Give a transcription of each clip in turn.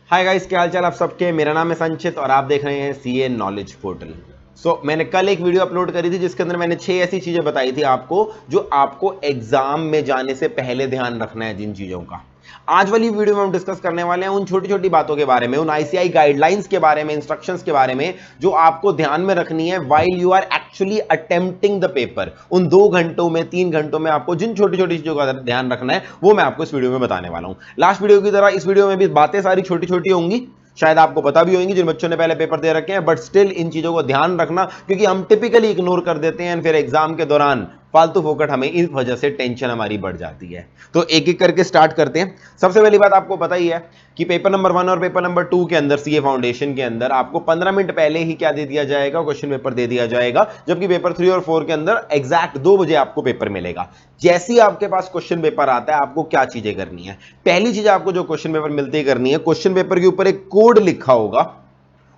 Hi guys, क्या हाल चाल आप सबके। मेरा नाम है संचित और आप देख रहे हैं सीए नॉलेज पोर्टल। मैंने कल एक वीडियो अपलोड करी थी जिसके अंदर मैंने 6 ऐसी चीजें बताई थी आपको जो आपको एग्जाम में जाने से पहले ध्यान रखना है। जिन चीजों का आज वाली वीडियो में हम डिस्कस करने वाले हैं उन छोटी छोटी बातों के बारे में, उन आईसीआई गाइडलाइंस के बारे में, इंस्ट्रक्शंस के बारे में जो आपको ध्यान में रखनी है while you are actually attempting the paper. उन 2 घंटों में 3 घंटों में आपको जिन छोटी छोटी चीजों का ध्यान रखना है वो मैं आपको इस वीडियो में बताने वाला हूं। लास्ट वीडियो की तरह इस वीडियो में भी बातें सारी छोटी छोटी होंगी, शायद आपको पता भी होंगी जिन बच्चों ने पहले पेपर दे रखे हैं, बट स्टिल इन चीजों को ध्यान रखना क्योंकि हम टिपिकली इग्नोर कर देते हैं, फिर एग्जाम के दौरान फालतू फोकट हमें इस वजह से टेंशन हमारी बढ़ जाती है। तो एक एक करके स्टार्ट करते हैं। सबसे पहली बात आपको पता ही है कि पेपर नंबर 1 और पेपर नंबर 2 के अंदर सीए फाउंडेशन के अंदर आपको 15 मिनट पहले ही क्या दे दिया जाएगा, क्वेश्चन पेपर दे दिया जाएगा, जबकि पेपर 3 और 4 के अंदर एग्जैक्ट 2 बजे आपको पेपर मिलेगा। जैसे ही आपके पास क्वेश्चन पेपर आता है आपको क्या चीजें करनी है। पहली चीज आपको जो क्वेश्चन पेपर मिलते ही करनी है, क्वेश्चन पेपर के ऊपर एक कोड लिखा होगा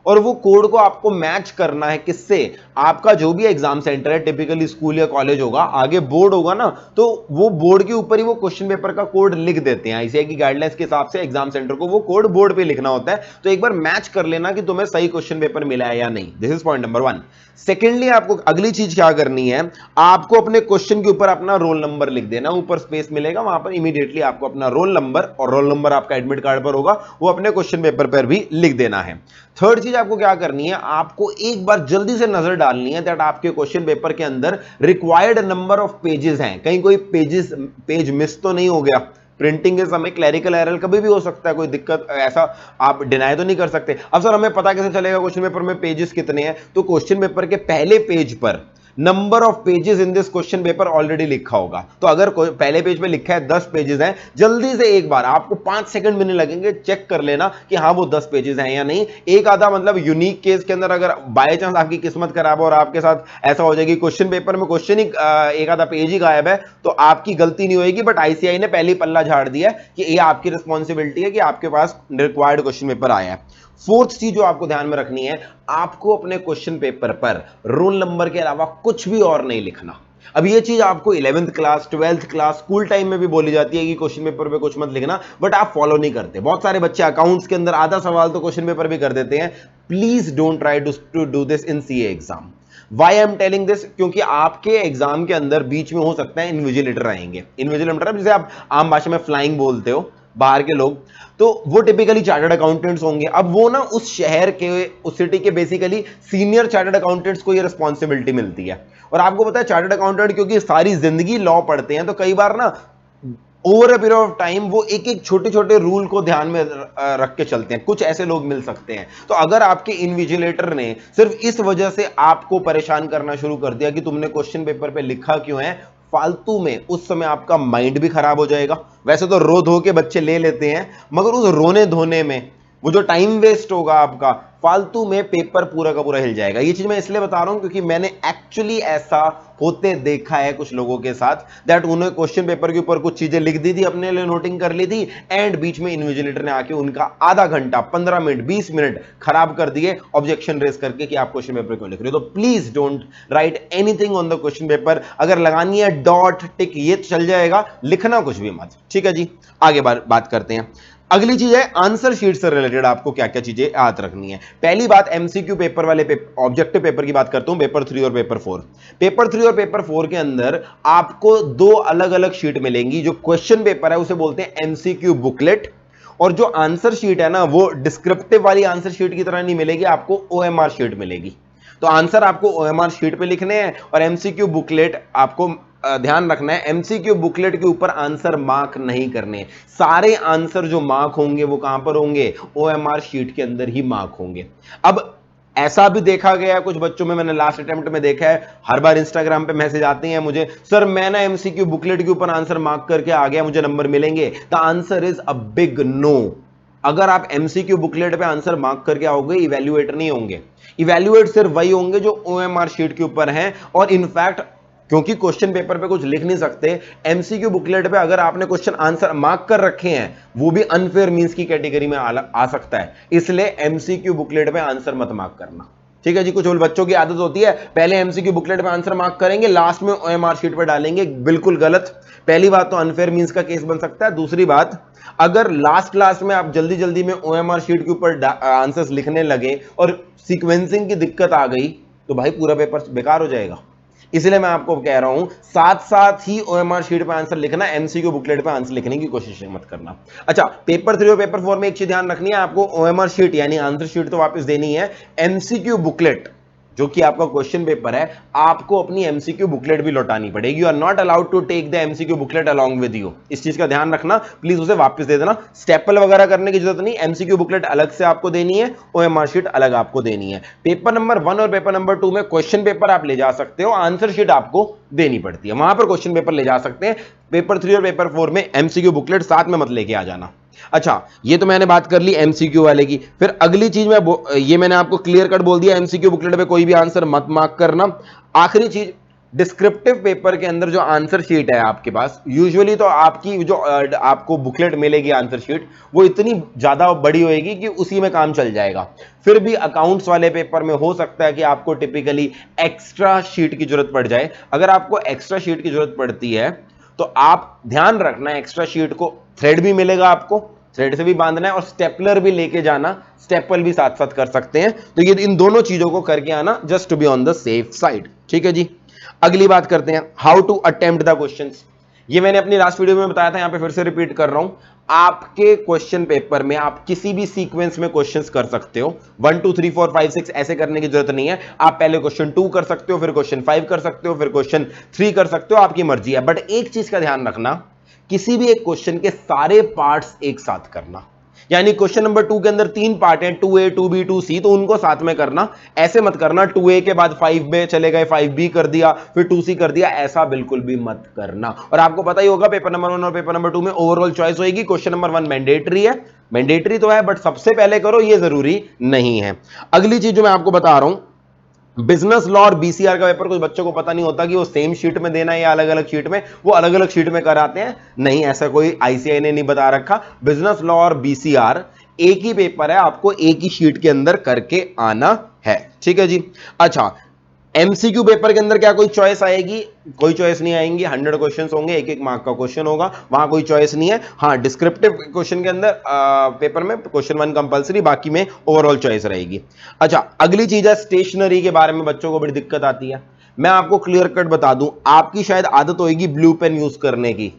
और वो कोड को आपको मैच करना है किससे, आपका जो भी एग्जाम सेंटर है, टिपिकली स्कूल या कॉलेज होगा, आगे बोर्ड होगा ना, तो वो बोर्ड के ऊपर ही वो क्वेश्चन पेपर का कोड लिख देते हैं। आईसीआई की गाइडलाइंस के हिसाब से एग्जाम सेंटर को वो कोड बोर्ड पे लिखना होता है। तो एक बार मैच कर लेना कि तुम्हें सही क्वेश्चन पेपर मिला है या नहीं। This is point number 1। Secondly आपको अगली चीज क्या करनी है, आपको अपने क्वेश्चन के ऊपर अपना रोल नंबर लिख देना। ऊपर स्पेस मिलेगा, वहां पर इमीडिएटली आपको अपना रोल नंबर, और रोल नंबर आपका एडमिट कार्ड पर होगा, वो अपने क्वेश्चन पेपर पर भी लिख देना है। थर्ड चीज आपको क्या करनी है, आपको एक बार जल्दी से नजर डालनी है दैट आपके क्वेश्चन पेपर के अंदर रिक्वायर्ड नंबर ऑफ पेजेस हैं, कहीं कोई पेज मिस तो नहीं हो गया। प्रिंटिंग के समय क्लैरिकल एरर कभी भी हो सकता है, कोई दिक्कत ऐसा आप डिनाई तो नहीं कर सकते। अब सर हमें पता कैसे चलेगा क्वेश्चन पेपर में पेजेस कितने हैं, तो क्वेश्चन पेपर के पहले पेज पर number of pages in this question paper already लिखा होगा। तो अगर पहले पेज पे लिखा है 10 पेजेस हैं, जल्दी से एक बार आपको 5 सेकंड भी नहीं लगेंगे, चेक कर लेना कि हाँ वो 10 पेजेस हैं या नहीं। एक आधा मतलब यूनिक केस के अंदर अगर बाय चांस आपकी किस्मत खराब हो और आपके साथ ऐसा हो जाएगी क्वेश्चन पेपर में क्वेश्चन ही एक आधा पेज ही गायब है, तो आपकी गलती नहीं होगी, बट आईसीआई ने पहले ही पल्ला झाड़ दिया कि ये आपकी रिस्पॉन्सिबिलिटी है कि आपके पास रिक्वायर्ड क्वेश्चन पेपर आया है। फोर्थ चीज जो आपको ध्यान में रखनी है, आपको अपने क्वेश्चन पेपर पर रोल नंबर के अलावा कुछ भी और नहीं लिखना। अब ये चीज आपको 11th class 12th class school time में भी बोली जाती है कि क्वेश्चन पेपर पे कुछ मत लिखना, बट आप फॉलो नहीं करते। बहुत सारे बच्चे अकाउंट्स के अंदर आधा सवाल तो क्वेश्चन पेपर भी कर देते हैं। Please don't try to do this in CA exam. Why I am telling this, क्योंकि आपके एग्जाम के अंदर बीच में हो सकता है इन्विजिलेटर आएंगे। इन्विजिलेटर जैसे आप आम भाषा में फ्लाइंग बोलते हो, बाहर के लोग, तो वो टिपिकली चार्टर्ड अकाउंटेंट्स होंगे। अब वो ना उस शहर के, उस सिटी के बेसिकली सीनियर चार्टर्ड अकाउंटेंट्स को ये रिस्पॉन्सिबिलिटी मिलती है। और आपको पता है चार्टर्ड अकाउंटेंट क्योंकि सारी जिंदगी लॉ पढ़ते हैं, तो कई बार ना over a period of time वो एक एक छोटे छोटे रूल को ध्यान में रख के चलते हैं। कुछ ऐसे लोग मिल सकते हैं। तो अगर आपके इन्विजिलेटर ने सिर्फ इस वजह से आपको परेशान करना शुरू कर दिया कि तुमने क्वेश्चन पेपर पे लिखा क्यों है फालतू में, उस समय आपका माइंड भी खराब हो जाएगा। वैसे तो रो धो के बच्चे ले लेते हैं, मगर उस रोने धोने में वो जो टाइम वेस्ट होगा आपका, फालतू में पेपर पूरा का पूरा हिल जाएगा। ये चीज मैं इसलिए बता रहा हूं क्योंकि मैंने एक्चुअली ऐसा होते देखा है कुछ लोगों के साथ, दैट उन्होंने क्वेश्चन पेपर के ऊपर कुछ चीजें लिख दी थी, अपने लिए नोटिंग कर ली थी, एंड बीच में इन्विजिलेटर ने आके उनका आधा घंटा 15 मिनट 20 मिनट खराब कर दिए ऑब्जेक्शन रेस करके कि आप क्वेश्चन पेपर क्यों लिख रहे हो। तो please don't write anything on the question paper. अगर लगानी है डॉट टिक ये चल जाएगा, लिखना कुछ भी मत। ठीक है जी, आगे बात करते हैं। अगली चीज है आंसर शीट से रिलेटेड आपको क्या क्या चीजें याद रखनी है। पहली बात एमसीक्यू पेपर वाले ऑब्जेक्टिव पेपर की बात करता हूं, पेपर 3 और पेपर 4। पेपर 3 और पेपर 4 के अंदर आपको 2 अलग अलग शीट मिलेंगी। जो क्वेश्चन पेपर है उसे बोलते हैं एमसीक्यू बुकलेट, और जो आंसर शीट है ना वो डिस्क्रिप्टिव वाली आंसर शीट की तरह नहीं मिलेगी, आपको ओएमआर शीट मिलेगी। तो आंसर आपको ओएमआर शीट पे लिखने हैं और एमसीक्यू बुकलेट आपको ध्यान रखना है, एमसीक्यू बुकलेट के ऊपर आंसर मार्क नहीं करने। सारे आंसर जो मार्क होंगे वो कहां पर होंगे, ओएमआर शीट के अंदर ही मार्क होंगे। अब ऐसा भी देखा गया कुछ बच्चों में, मैंने लास्ट अटेम्प्ट में देखा है, हर बार इंस्टाग्राम पे मैसेज आते हैं मुझे, सर मैं ना एमसीक्यू बुकलेट के ऊपर आंसर मार्क करके आ गया, मुझे नंबर मिलेंगे। The answer is a big no. अगर आप एमसीक्यू बुकलेट पे आंसर मार्क करके आओगे, इवैल्यूएटर नहीं होंगे। इवैल्यूएट सिर्फ वही होंगे जो ओएमआर शीट के ऊपर हैं। और इनफैक्ट क्योंकि क्वेश्चन पेपर पे कुछ लिख नहीं सकते, एमसीक्यू बुकलेट पे अगर आपने क्वेश्चन आंसर मार्क कर रखे हैं, वो भी अनफेयर मींस की कैटेगरी में आ सकता है। इसलिए एमसीक्यू बुकलेट पे आंसर मत मार्क करना। ठीक है जी, कुछ बच्चों की आदत होती है पहले एमसीक्यू बुकलेट पे आंसर मार्क करेंगे, लास्ट में ओएमआर शीट पे डालेंगे, बिल्कुल गलत। पहली बात तो अनफेयर मींस का केस बन सकता है। दूसरी बात, अगर लास्ट क्लास में आप जल्दी जल्दी में ओएमआर शीट के ऊपर आंसर्स लिखने लगे और सीक्वेंसिंग की दिक्कत आ गई तो भाई पूरा पेपर बेकार हो जाएगा। इसलिए मैं आपको कह रहा हूं साथ साथ ही ओएमआर शीट पे आंसर लिखना, एमसीक्यू बुकलेट पे आंसर लिखने की कोशिश मत करना। अच्छा, पेपर 3 और पेपर 4 में एक चीज ध्यान रखनी है, आपको ओएमआर शीट यानी आंसर शीट तो वापस देनी है, एमसीक्यू बुकलेट जो कि आपका क्वेश्चन पेपर है, आपको अपनी एमसीक्यू बुकलेट भी लौटानी पड़ेगी। You are not allowed to take the MCQ booklet along with you. इस चीज का ध्यान रखना, प्लीज उसे वापस दे देना। स्टेपल वगैरह करने की जरूरत नहीं, एमसीक्यू बुकलेट अलग से आपको देनी है, ओएमआर शीट अलग आपको देनी है। पेपर नंबर 1 और पेपर नंबर 2 में क्वेश्चन पेपर आप ले जा सकते हो, आंसर शीट आपको देनी पड़ती है, वहां पर क्वेश्चन पेपर ले जा सकते हैं। पेपर 3 और पेपर 4 में एमसीक्यू बुकलेट साथ में मत लेके आ जाना। अच्छा, ये तो मैंने बात कर ली एमसीक्यू वाले की। फिर अगली चीज ये मैंने आपको क्लियर कट बोल दिया, एमसीक्यू बुकलेट पे कोई भी आंसर मत मार्क करना। आखिरी चीज, डिस्क्रिप्टिव पेपर के अंदर जो आंसर शीट है आपके पास, यूजुअली तो आपकी जो आपको बुकलेट मिलेगी आंसर शीट, वो इतनी ज्यादा बड़ी होएगी कि उसी में काम चल जाएगा। फिर भी अकाउंट्स वाले पेपर में हो सकता है कि आपको टिपिकली एक्स्ट्रा शीट की जरूरत पड़ जाए। अगर आपको एक्स्ट्रा शीट की जरूरत पड़ती है तो आप ध्यान रखना, एक्स्ट्रा शीट को थ्रेड भी मिलेगा, आपको थ्रेड से भी बांधना है और स्टेपलर भी लेके जाना, स्टेपल भी साथ साथ कर सकते हैं। तो ये इन दोनों चीजों को करके आना, just to be on the safe side. ठीक है जी, अगली बात करते हैं, how to attempt the questions. ये मैंने अपनी लास्ट वीडियो में बताया था, यहां पे फिर से रिपीट कर रहा हूं। आपके क्वेश्चन पेपर में आप किसी भी सीक्वेंस में क्वेश्चंस कर सकते हो, 1 2 3 4 5 6 ऐसे करने की जरूरत नहीं है। आप पहले क्वेश्चन 2 कर सकते हो, फिर क्वेश्चन 5 कर सकते हो, फिर क्वेश्चन 3 कर सकते हो, आपकी मर्जी है। बट एक चीज का ध्यान रखना, किसी भी एक क्वेश्चन के सारे पार्ट्स एक साथ करना। यानी क्वेश्चन नंबर 2 के अंदर 3 पार्ट हैं, 2A 2B 2C, तो उनको साथ में करना। ऐसे मत करना 2A के बाद 5B चले गए, 5B कर दिया, फिर 2C कर दिया, ऐसा बिल्कुल भी मत करना। और आपको पता ही होगा पेपर नंबर 1 और पेपर नंबर 2 में ओवरऑल चॉइस होगी। क्वेश्चन नंबर 1 मैंडेटरी है, मैंडेटरी तो है बट सबसे पहले करो ये जरूरी नहीं है। अगली चीज जो मैं आपको बता रहा हूं, बिजनेस लॉ और बीसीआर का पेपर कुछ बच्चों को पता नहीं होता कि वो सेम शीट में देना है या अलग अलग शीट में, वो अलग अलग शीट में कराते हैं। नहीं, ऐसा कोई आईसीआई ने नहीं बता रखा। बिजनेस लॉ और बीसीआर एक ही पेपर है, आपको एक ही शीट के अंदर करके आना है। ठीक है जी। अच्छा, एमसीक्यू पेपर के अंदर क्या कोई चॉइस आएगी? कोई चॉइस नहीं आएंगी, 100 क्वेश्चंस होंगे, एक एक मार्क का क्वेश्चन होगा, वहां कोई चॉइस नहीं है। हाँ, डिस्क्रिप्टिव क्वेश्चन के अंदर पेपर में क्वेश्चन 1 कंपलसरी, बाकी में ओवरऑल चॉइस रहेगी। अच्छा, अगली चीज है स्टेशनरी के बारे में बच्चों को बड़ी दिक्कत आती है। मैं आपको क्लियर कट बता दूं, आपकी शायद आदत होगी ब्लू पेन यूज करने की।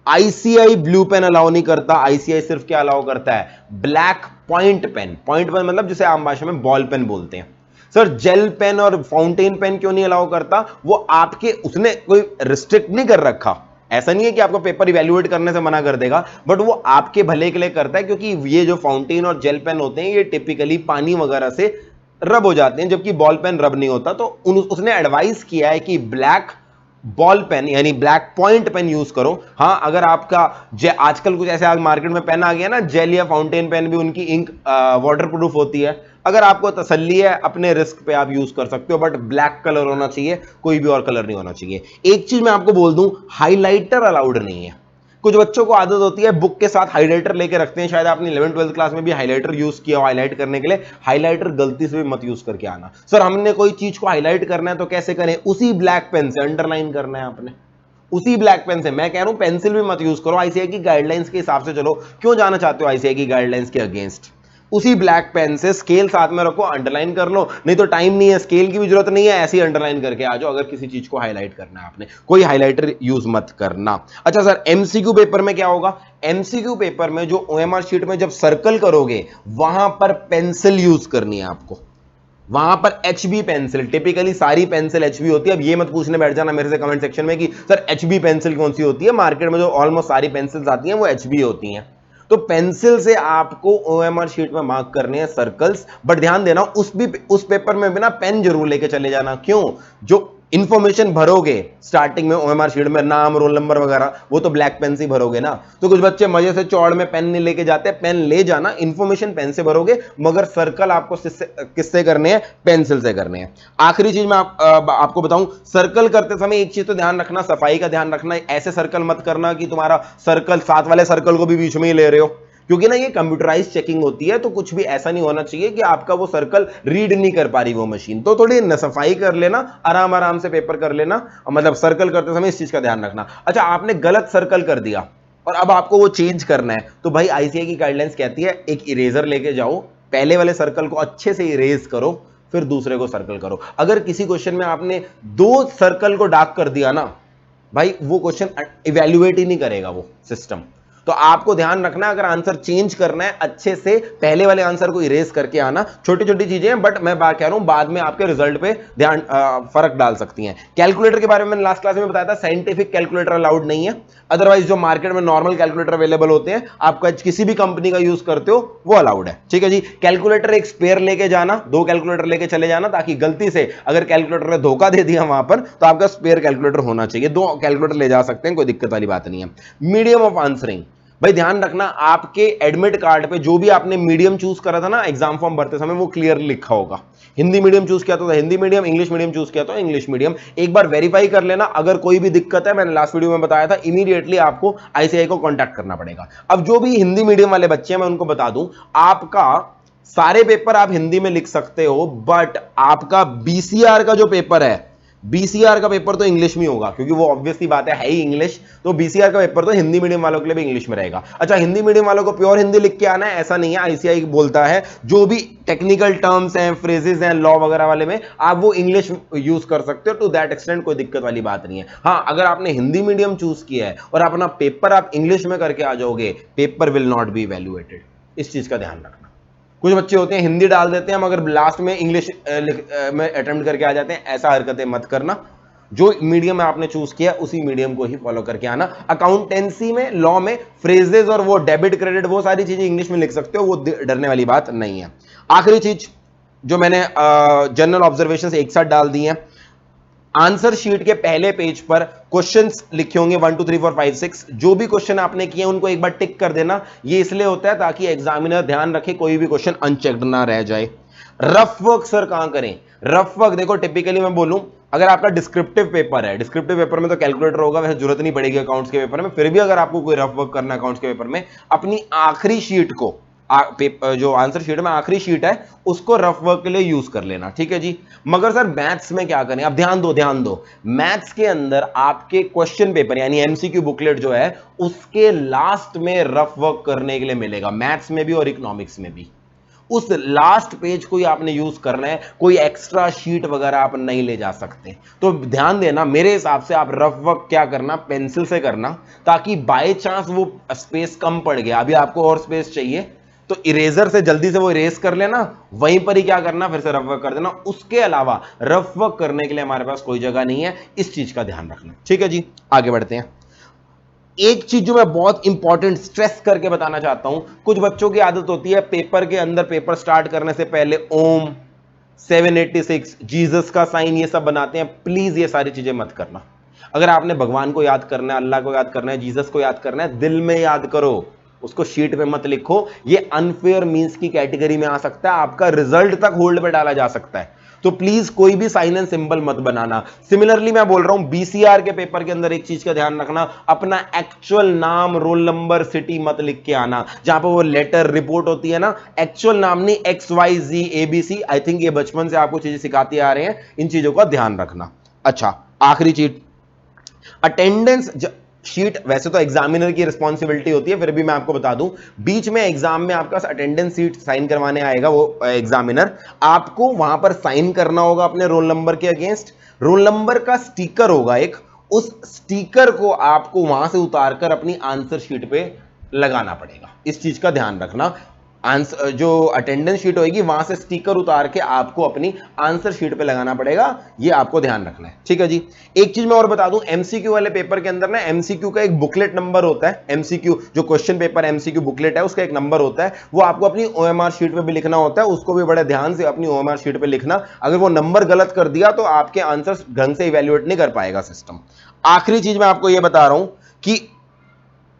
आईसीआई ब्लू पेन अलाउ नहीं करता, आईसीआई सिर्फ क्या अलाउ करता है? Black point pen. Point pen मतलब जिसे आम भाषा में बॉल पेन बोलते हैं। सर, जेल पेन और फाउंटेन पेन क्यों नहीं अलाउ करता? वो आपके, उसने कोई रिस्ट्रिक्ट नहीं कर रखा। ऐसा नहीं है कि आपको पेपर इवैल्यूएट करने से मना कर देगा, बट वो आपके भले के लिए करता है, क्योंकि ये जो फाउंटेन और जेल पेन होते हैं ये टिपिकली पानी वगैरह से रब हो जाते हैं, जबकि बॉल पेन रब नहीं होता। तो उसने एडवाइस किया है कि ब्लैक बॉल पेन यानी ब्लैक पॉइंट पेन यूज करो। हाँ, अगर आपका आजकल कुछ ऐसे मार्केट में पेन आ गया ना, जेल या फाउंटेन पेन भी, उनकी इंक वाटर प्रूफ होती है। अगर आपको तसल्ली है अपने रिस्क पे आप यूज कर सकते हो, बट ब्लैक कलर होना चाहिए, कोई भी और कलर नहीं होना चाहिए। एक चीज मैं आपको बोल दूं, हाइलाइटर अलाउड नहीं है। कुछ बच्चों को आदत होती है बुक के साथ हाइलाइटर लेके रखते हैं, शायद आपने 11th 12th क्लास में भी हाइलाइटर यूज किया हो हाईलाइट करने के लिए। हाइलाइटर गलती से भी मत यूज करके आना। सर, हमने कोई चीज को हाईलाइट करना है तो कैसे करें? उसी ब्लैक पेन से अंडरलाइन करना है आपने, उसी ब्लैक पेन से। मैं कह रहा हूं पेंसिल भी मत यूज करो, आईसीआई की गाइडलाइंस के हिसाब से चलो। क्यों जाना चाहते हो आईसीआई की गाइडलाइंस के अगेंस्ट? उसी ब्लैक पेन से स्केल साथ में रखो, अंडरलाइन कर लो। नहीं तो टाइम नहीं है, स्केल की भी जरूरत नहीं है, ऐसे ही अंडरलाइन करके आ जाओ। अगर किसी चीज को हाईलाइट करना है आपने, कोई हाइलाइटर यूज मत करना। अच्छा सर, एमसीक्यू पेपर में क्या होगा? एमसीक्यू पेपर में जो ओएमआर शीट में जब सर्कल करोगे, वहां पर पेंसिल यूज करनी है आपको, वहां पर एचबी पेंसिल। टिपिकली सारी पेंसिल एचबी होती है। अब ये मत पूछने बैठ जाना मेरे से कमेंट सेक्शन में कि सर एचबी पेंसिल कौन सी होती है। मार्केट में जो ऑलमोस्ट सारी पेंसिल्स आती हैं वो एचबी होती हैं। तो पेंसिल से आपको ओएमआर शीट में मार्क करने हैं सर्कल्स। बट ध्यान देना, उस पेपर में बिना पेन जरूर लेके चले जाना। क्यों? जो इंफॉर्मेशन भरोगे स्टार्टिंग में ओएमआर शीट में, नाम रोल नंबर वगैरह, वो तो ब्लैक पेन से भरोगे ना। तो कुछ बच्चे मजे से चौड़ में पेन नहीं लेके जाते, पेन ले जाना, इंफॉर्मेशन पेन से भरोगे, मगर सर्कल आपको किससे करने हैं? पेंसिल से करने हैं। आखिरी चीज मैं आपको बताऊं, सर्कल करते समय एक चीज तो ध्यान रखना, सफाई का ध्यान रखना। ऐसे सर्कल मत करना कि तुम्हारा सर्कल साथ वाले सर्कल को भी बीच में ही ले रहे हो, क्योंकि ना ये कंप्यूटराइज चेकिंग होती है। तो कुछ भी ऐसा नहीं होना चाहिए कि आपका वो सर्कल रीड नहीं कर पा रही वो मशीन। तो थोड़ी सफाई कर लेना, आराम आराम से पेपर कर लेना, मतलब सर्कल करते समय इस चीज का ध्यान रखना। अच्छा, आपने गलत सर्कल कर दिया, और अब आपको वो चेंज करना है, तो भाई आईसीआई की गाइडलाइंस कहती है एक इरेजर लेके जाओ, पहले वाले सर्कल को अच्छे से इरेज करो, फिर दूसरे को सर्कल करो। अगर किसी क्वेश्चन में आपने 2 सर्कल को डार्क कर दिया ना भाई, वो क्वेश्चन इवैल्यूएट ही नहीं करेगा वो सिस्टम। तो आपको ध्यान रखना, अगर आंसर चेंज करना है अच्छे से पहले वाले आंसर को इरेज करके आना। छोटी छोटी चीजें हैं, बट मैं बात कह रहा हूं बाद में आपके रिजल्ट पे ध्यान फर्क डाल सकती हैं। कैलकुलेटर के बारे में मैंने लास्ट क्लास में बताया था, साइंटिफिक कैलकुलेटर अलाउड नहीं है। अदरवाइज जो मार्केट में नॉर्मल कैलकुलेटर अवेलेबल होते हैं, आपका किसी भी कंपनी का यूज करते हो वो अलाउड है, ठीक है जी। कैलकुलेटर एक स्पेयर लेके जाना, 2 कैलकुलेटर लेके चले जाना, ताकि गलती से अगर कैलकुलेटर ने धोखा दे दिया वहां पर, तो आपका स्पेयर कैलकुलेटर होना चाहिए। 2 कैलकुलेटर ले जा सकते हैं, कोई दिक्कत वाली बात नहीं है। मीडियम ऑफ आंसरिंग, भाई ध्यान रखना, आपके एडमिट कार्ड पे जो भी आपने मीडियम चूज करा था ना एग्जाम फॉर्म भरते समय, वो क्लियरली लिखा होगा। हिंदी मीडियम चूज किया तो Hindi medium, English medium choose किया तो इंग्लिश मीडियम। एक बार वेरीफाई कर लेना, अगर कोई भी दिक्कत है, मैंने लास्ट वीडियो में बताया था, इमीडिएटली आपको आईसीआई को कांटेक्ट करना पड़ेगा। अब जो भी हिंदी मीडियम वाले बच्चे हैं, मैं उनको बता दूं, आपका सारे पेपर आप हिंदी में लिख सकते हो, बट आपका बीसीआर का जो पेपर है, बीसीआर का पेपर तो इंग्लिश में होगा, क्योंकि वो ऑब्वियसली बात है ही इंग्लिश। तो बीसीआर का पेपर तो हिंदी मीडियम वालों के लिए भी इंग्लिश में रहेगा। अच्छा, हिंदी मीडियम वालों को प्योर हिंदी लिख के आना है ऐसा नहीं है, आईसीआई बोलता है जो भी टेक्निकल टर्म्स हैं, फ्रेजेस हैं, लॉ वगैरह वाले में, आप वो इंग्लिश यूज कर सकते हो। टू दैट एक्सटेंट कोई दिक्कत वाली बात नहीं है। हाँ, अगर आपने हिंदी मीडियम चूज किया है और अपना पेपर आप इंग्लिश में करके आ जाओगे, paper will not be evaluated. इस चीज का ध्यान रखना। कुछ बच्चे होते हैं हिंदी डाल देते हैं मगर लास्ट में इंग्लिश में अटेम्प्ट करके आ जाते हैं, ऐसा हरकतें मत करना। जो मीडियम आपने चूज किया उसी मीडियम को ही फॉलो करके आना। अकाउंटेंसी में, लॉ में फ्रेजेस और वो डेबिट क्रेडिट वो सारी चीजें इंग्लिश में लिख सकते हो, वो डरने वाली बात नहीं है। आखिरी चीज जो मैंने जनरल ऑब्जर्वेशन एक साथ डाल दी है, आंसर शीट के पहले पेज पर क्वेश्चंस लिखे होंगे 1 2 3 4 5 6। जो भी क्वेश्चन आपने किए उनको एक बार टिक कर देना। ये इसलिए होता है ताकि एग्जामिनर ध्यान रखे कोई भी क्वेश्चन अनचेक्ड ना रह जाए। रफ वर्क सर कहां करें? रफ वर्क देखो, टिपिकली मैं बोलूं, अगर आपका डिस्क्रिप्टिव पेपर है, डिस्क्रिप्टिव पेपर में तो कैलकुलेटर होगा, वैसे जरूरत नहीं पड़ेगी अकाउंट्स के पेपर में। फिर भी अगर आपको कोई रफ वर्क करना है अकाउंट्स के पेपर में, अपनी आखिरी शीट को, जो आंसर शीट में आखिरी शीट है, उसको रफ वर्क के लिए यूज कर लेना, ठीक है जी। मगर सर मैथ्स में क्या करें? अब ध्यान दो, मैथ्स के अंदर आपके क्वेश्चन पेपर यानी एमसीक्यू बुकलेट जो है, उसके लास्ट में रफ वर्क करने के लिए मिलेगा, मैथ्स में भी और इकोनॉमिक्स में भी। उस लास्ट पेज को ही आपने यूज करना है, कोई एक्स्ट्रा शीट वगैरह आप नहीं ले जा सकते। तो ध्यान देना, मेरे हिसाब से आप रफ वर्क क्या करना, पेंसिल से करना, ताकि बाय चांस वो स्पेस कम पड़ गया, अभी आपको और स्पेस चाहिए, तो इरेजर से जल्दी से वो इरेज कर लेना, वहीं पर ही क्या करना, फिर से रफ वर्क कर देना। उसके अलावा रफ वर्क करने के लिए हमारे पास कोई जगह नहीं है, इस चीज का ध्यान रखना, ठीक है जी। आगे बढ़ते हैं। एक चीज जो मैं बहुत इंपॉर्टेंट स्ट्रेस करके बताना चाहता हूं, कुछ बच्चों की आदत होती है पेपर के अंदर, पेपर स्टार्ट करने से पहले ओम 786 जीसस का साइन ये सब बनाते हैं। प्लीज ये सारी चीजें मत करना। अगर आपने भगवान को याद करना है, अल्लाह को याद करना है, जीसस को याद करना है, दिल में याद करो, उसको शीट पे मत लिखो। ये अनफेयर मींस की कैटेगरी में आ सकता है, आपका रिजल्ट तक होल्ड पे डाला जा सकता है। तो प्लीज कोई भी साइन एंड सिंबल मत बनाना। सिमिलरली मैं बोल रहा हूं बीसीआर के पेपर के अंदर एक चीज का ध्यान रखना, अपना एक्चुअल नाम, रोल नंबर, सिटी मत लिख के आना। जहां पर वो लेटर रिपोर्ट होती है ना, एक्चुअल नाम नहीं, XYZ ABC। आई थिंक ये बचपन से आपको चीजें सिखाती आ रहे हैं, इन चीजों का ध्यान रखना। अच्छा, आखिरी चीज, अटेंडेंस शीट वैसे तो एग्जामिनर की रिस्पॉन्सिबिलिटी होती है, फिर भी मैं आपको बता दूं, बीच में एग्जाम में आपका अटेंडेंस शीट साइन करवाने आएगा वो एग्जामिनर, आपको वहां पर साइन करना होगा अपने रोल नंबर के अगेंस्ट। रोल नंबर का स्टिकर होगा एक, उस स्टिकर को आपको वहां से उतारकर अपनी आंसर शीट पे लगाना पड़ेगा। इस चीज का ध्यान रखना। आंसर जो अटेंडेंस शीट होगी वहां से स्टिकर उतार के आपको अपनी आंसर शीट पे लगाना पड़ेगा, ये आपको ध्यान रखना है, ठीक है जी। एक चीज मैं और बता दूं, एमसीक्यू वाले पेपर के अंदर ना एमसीक्यू का एक बुकलेट नंबर होता है। एमसीक्यू जो क्वेश्चन पेपर एमसीक्यू बुकलेट है, उसका एक नंबर होता है, वो आपको अपनी ओएमआर शीट पे भी लिखना होता है। उसको भी बड़े ध्यान से अपनी ओएमआर शीट पे लिखना। अगर वो नंबर गलत कर दिया तो आपके आंसर ढंग से इवेल्युएट नहीं कर पाएगा सिस्टम। आखिरी चीज मैं आपको ये बता रहा हूं कि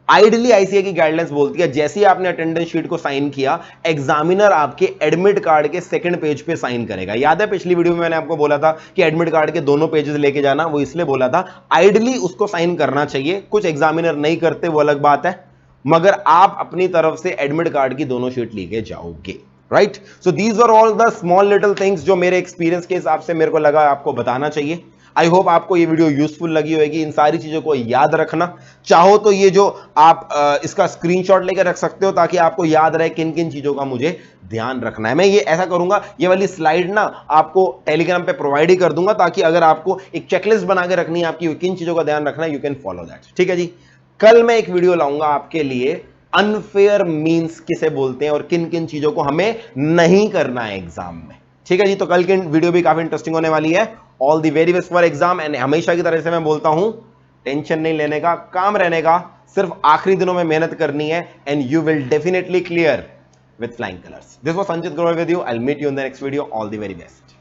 आइडियली आईसीआई की गाइडलाइंस बोलती है, जैसे ही आपने अटेंडेंस शीट को साइन किया, एग्जामिनर आपके एडमिट कार्ड के सेकंड पेज पे साइन करेगा। याद है पिछली वीडियो में मैंने आपको बोला था कि एडमिट कार्ड के दोनों पेजेस लेके जाना, वो इसलिए बोला था आइडियली उसको साइन करना चाहिए। कुछ एग्जामिनर नहीं करते, वो अलग बात है, मगर आप अपनी तरफ से एडमिट कार्ड की दोनों शीट लेके जाओगे, right. So these are all the small little things जो मेरे एक्सपीरियंस के हिसाब से मेरे को लगा आपको बताना चाहिए। आई होप आपको ये वीडियो यूजफुल लगी होगी। इन सारी चीजों को याद रखना, चाहो तो ये जो आप इसका स्क्रीनशॉट लेकर रख सकते हो ताकि आपको याद रहे किन किन चीजों का मुझे ध्यान रखना है। मैं ये ऐसा करूंगा, ये वाली स्लाइड ना आपको टेलीग्राम पे प्रोवाइड ही कर दूंगा ताकि अगर आपको एक चेकलिस्ट बना के रखनी है आपकी किन चीजों का ध्यान रखना है, यू कैन फॉलो दैट। ठीक है जी। कल मैं एक वीडियो लाऊंगा आपके लिए, अनफेयर मीन्स किसे बोलते हैं और किन किन चीजों को हमें नहीं करना है एग्जाम में। ठीक है जी। तो कल की वीडियो भी काफी इंटरेस्टिंग होने वाली है। All the very best for exam. And हमेशा की तरह से मैं बोलता हूं, टेंशन नहीं लेने का, काम रहने का, सिर्फ आखिरी दिनों में मेहनत करनी है and you will definitely clear with flying colors. This was Sanchit Grover with you. I'll meet you in the next video. All the very best.